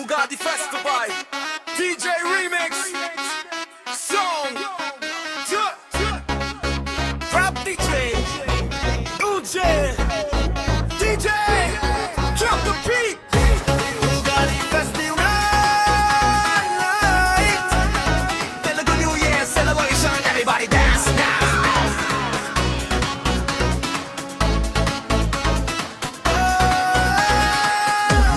Ugadi Festival, DJ Remix, Song, Rap DJ, UJ, DJ, drop the beat. Ugadi Festival, Telugu New Year celebration, everybody dance now.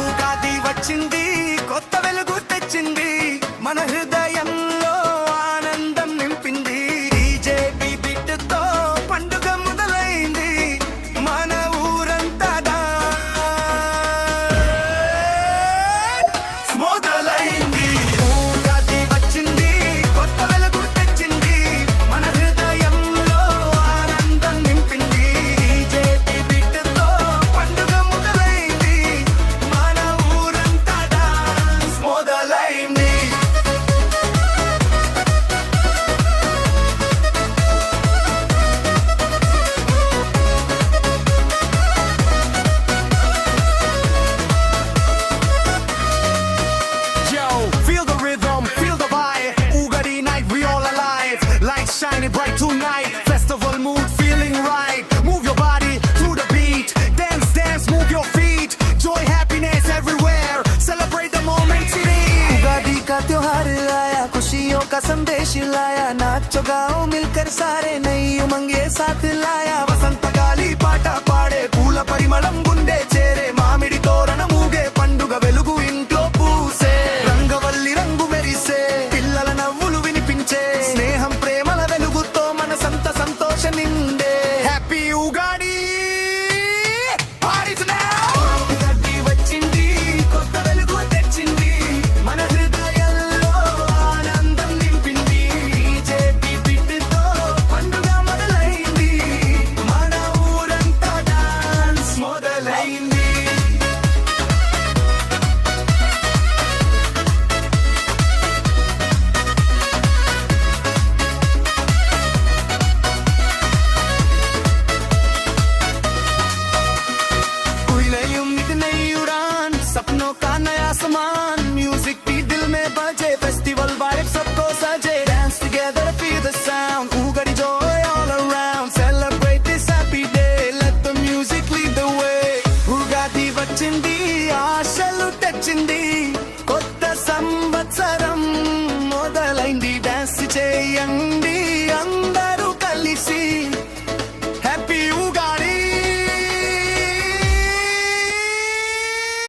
Ugadi వచ్చింది, కొత్త వెలుగు తెచ్చింది, మన హృదయంలో ఆనందం నింపింది. డీజేపీ బిట్టుతో పండుగ మొదలైంది, మన ఊరంతా డాన్స్ మొదలైంది. ఉగాది వచ్చింది, కొత్త వెలుగు తెచ్చింది, మన హృదయంలో ఆనందం నింపింది. డీజేపీ బిట్టుతో పండుగ మొదలైంది, మన ఊరంతా డాన్స్ మొదలైంది. Yo, feel the rhythm, feel the vibe. Ugadi night, we all alive. Lights shining bright tonight. Festival mood, feeling right. Move your body to the beat. Dance, dance, move your feet. Joy, happiness everywhere. Celebrate the moment today. Ugadi का त्योहार आया, खुशियों का संदेश लाया, नाचो गाओ मिलकर सारे, नई उमंगे साथ लाया. వసంత గాలి పాట పాడే, పూల పరిమళం గుండె చేరే, మామిడి తోరణ మూగే, పండుగ వెలుగు ఇంట్లో పూసే, రంగవల్లి రంగు మెరిసే, పిల్లల నవ్వులు వినిపించే, స్నేహం ప్రేమల వెలుగుతో మనసంత సంతోష నిండే. Happy Ugadi parties now. Ugadi వచ్చింది, కొత్త వెలుగు తెచ్చింది, మన హృదయాల్లో ఆనందం నింపింది. డీజేపీ బిట్టుతో పండుగ మొదలైంది, మన ఊరంతా డాన్స్ మొదలైంది. कोई नई उम्मीद नई उड़ान, सपनों का नया सामान, म्यूजिक भी दिल में बजे, फेस्टिवल वाइब सबको सजे. Dance together, feel the sound, Ugadi joy all around, celebrate this happy day, let the music lead the way. Ugadi వచ్చింది, ఆశలు తెచ్చింది, కొత్త సంవత్సరం మొదలైంది. డాన్స్ చేయండి అందరూ.